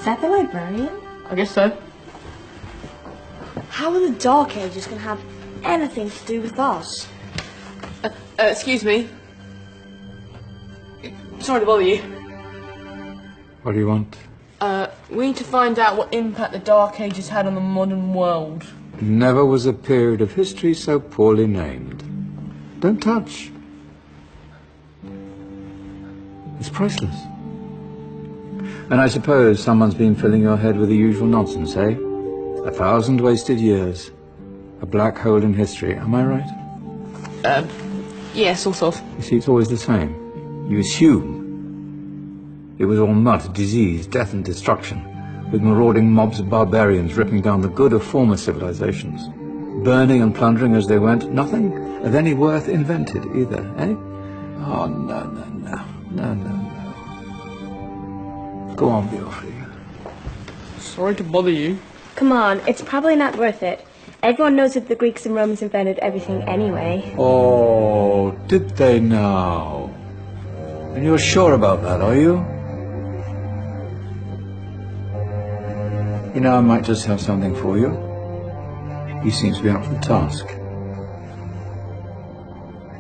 Is that the librarian? I guess so. How are the Dark Ages going to have anything to do with us? Excuse me. Sorry to bother you. What do you want? We need to find out what impact the Dark Ages had on the modern world. Never was a period of history so poorly named. Don't touch. It's priceless. And I suppose someone's been filling your head with the usual nonsense, eh? 1,000 wasted years. A black hole in history, am I right? Yeah, sort of. You see, it's always the same. You assume it was all mud, disease, death and destruction, with marauding mobs of barbarians ripping down the good of former civilizations, burning and plundering as they went. Nothing of any worth invented either, eh? Oh, no, no, no, no, no, no. Go on, be off with you. Sorry to bother you. Come on, it's probably not worth it. Everyone knows that the Greeks and Romans invented everything anyway. Oh, did they now? And you're sure about that, are you? You know, I might just have something for you. He seems to be up for the task.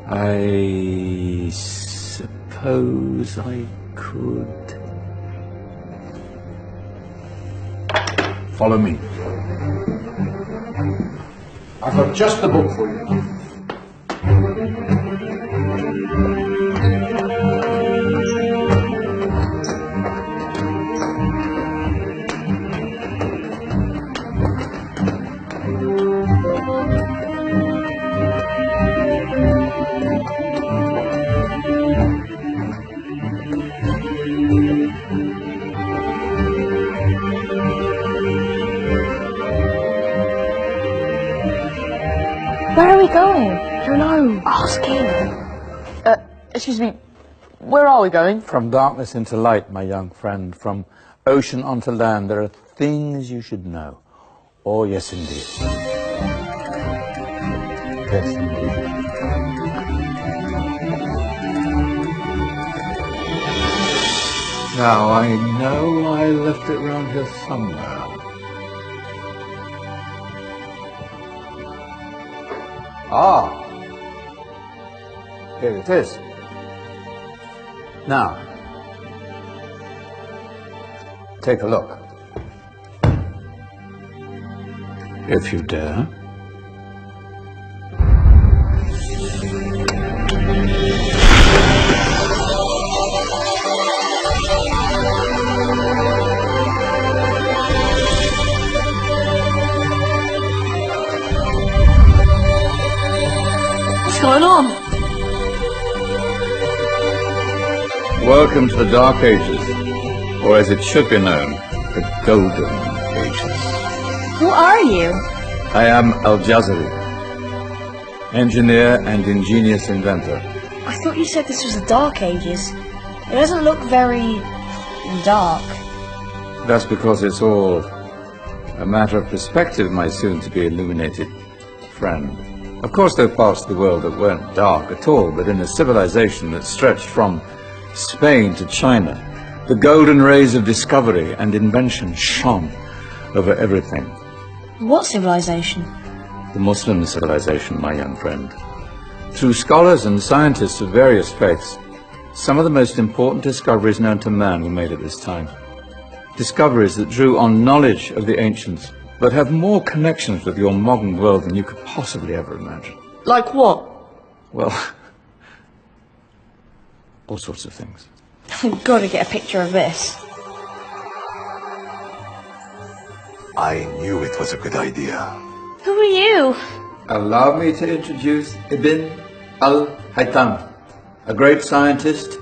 I suppose I could... Follow me. I've got just the book for you. Where are we going? Don't know. Ask him. Excuse me. Where are we going? From darkness into light, my young friend. From ocean onto land. There are things you should know. Oh, yes, indeed. Yes, indeed. Now, I know I left it round here somewhere. Ah, here it is. Now, take a look. If you dare. What's going on? Welcome to the Dark Ages, or as it should be known, the Golden Ages. Who are you? I am Al-Jazari, engineer and ingenious inventor. I thought you said this was the Dark Ages. It doesn't look very... dark. That's because it's all a matter of perspective, my soon-to-be illuminated friend. Of course, there are parts of the world that weren't dark at all, but in a civilization that stretched from Spain to China, the golden rays of discovery and invention shone over everything. What civilization? The Muslim civilization, my young friend. Through scholars and scientists of various faiths, some of the most important discoveries known to man were made at this time. Discoveries that drew on knowledge of the ancients, but have more connections with your modern world than you could possibly ever imagine. Like what? Well, all sorts of things. I've got to get a picture of this. I knew it was a good idea. Who are you? Allow me to introduce Ibn al-Haytham, a great scientist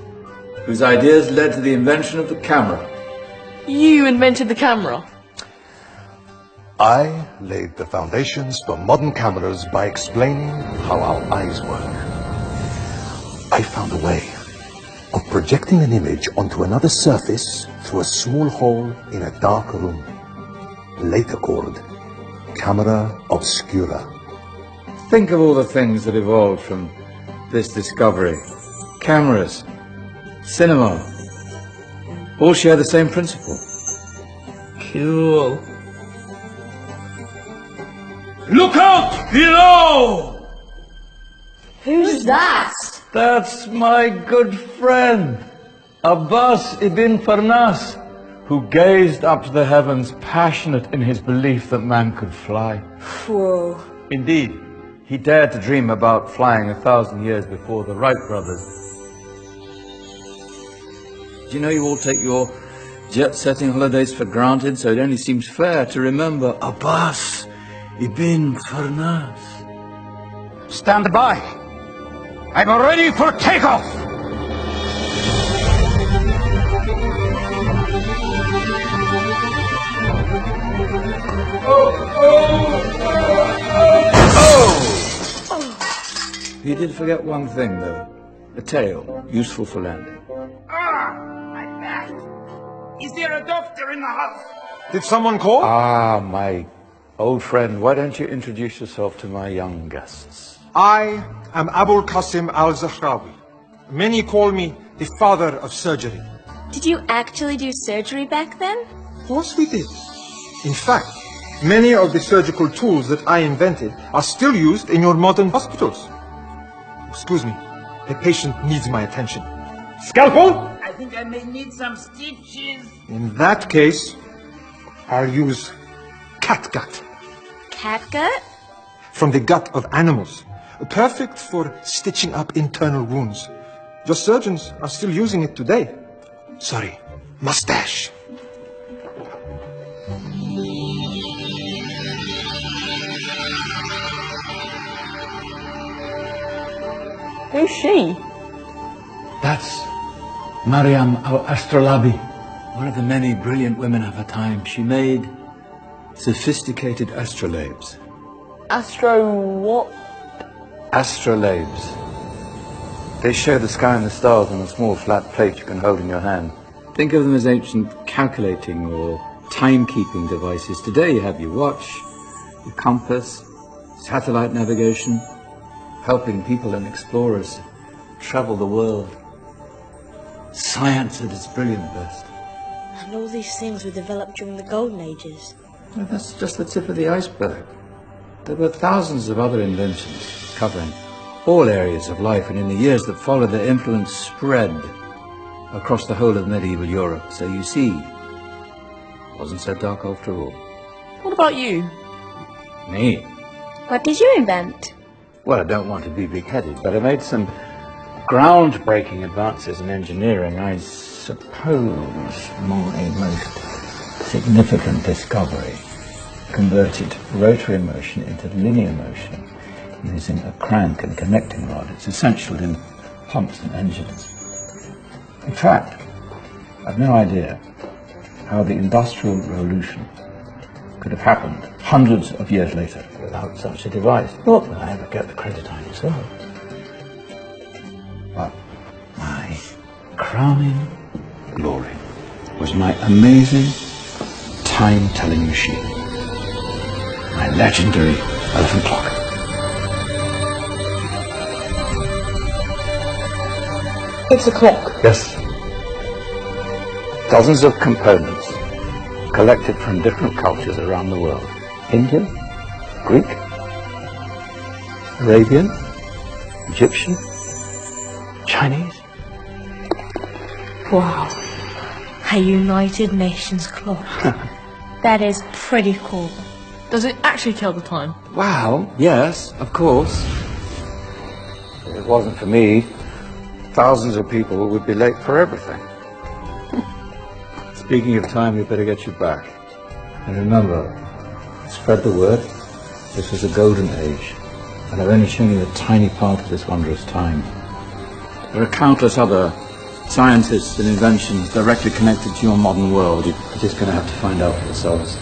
whose ideas led to the invention of the camera. You invented the camera? I laid the foundations for modern cameras by explaining how our eyes work. I found a way of projecting an image onto another surface through a small hole in a dark room, later called camera obscura. Think of all the things that evolved from this discovery. Cameras, cinema, all share the same principle. Cool. Look out below! Who's that? That's my good friend, Abbas ibn Farnas, who gazed up to the heavens, passionate in his belief that man could fly. Whoa. Indeed, he dared to dream about flying 1,000 years before the Wright brothers. Do you know you all take your jet-setting holidays for granted, so it only seems fair to remember Abbas ibn Farnas. Stand by. I'm ready for takeoff. You did forget one thing, though. A tail, useful for landing. My back. Is there a doctor in the house? Did someone call? Ah, my old friend, why don't you introduce yourself to my young guests? I am Abul Qasim al-Zahrawi. Many call me the father of surgery. Did you actually do surgery back then? Of course we did. In fact, many of the surgical tools that I invented are still used in your modern hospitals. Excuse me, the patient needs my attention. Scalpel? I think I may need some stitches. In that case, I'll use catgut. Catgut? From the gut of animals. Perfect for stitching up internal wounds. Just surgeons are still using it today. Sorry, mustache. Who's she? That's Maryam al-Astrolabi, one of the many brilliant women of her time. She made sophisticated astrolabes. Astro what? Astrolabes. They show the sky and the stars on a small flat plate you can hold in your hand. Think of them as ancient calculating or timekeeping devices. Today you have your watch, your compass, satellite navigation, helping people and explorers travel the world. Science at its brilliant best. And all these things were developed during the Golden Ages. Well, that's just the tip of the iceberg. There were thousands of other inventions covering all areas of life, and in the years that followed, their influence spread across the whole of medieval Europe. So you see, it wasn't so dark after all. What about you? Me? What did you invent? Well, I don't want to be big-headed, but I made some groundbreaking advances in engineering. I suppose my most significant discovery converted rotary motion into linear motion using a crank and connecting rod. It's essential in pumps and engines. In fact, I've no idea how the Industrial Revolution could have happened hundreds of years later without such a device. Not that I ever get the credit I deserve. But my crowning glory was my amazing time-telling machine, my legendary elephant clock. It's a clock. Yes. Dozens of components collected from different cultures around the world. Indian, Greek, Arabian, Egyptian, Chinese. Wow. A United Nations clock. That is pretty cool. Does it actually tell the time? Wow, yes, of course. If it wasn't for me, thousands of people would be late for everything. Speaking of time, we better get you back. And remember, spread the word. This was a golden age, and I've only shown you a tiny part of this wondrous time. There are countless other scientists and inventions directly connected to your modern world. You're just going to have to find out for yourselves.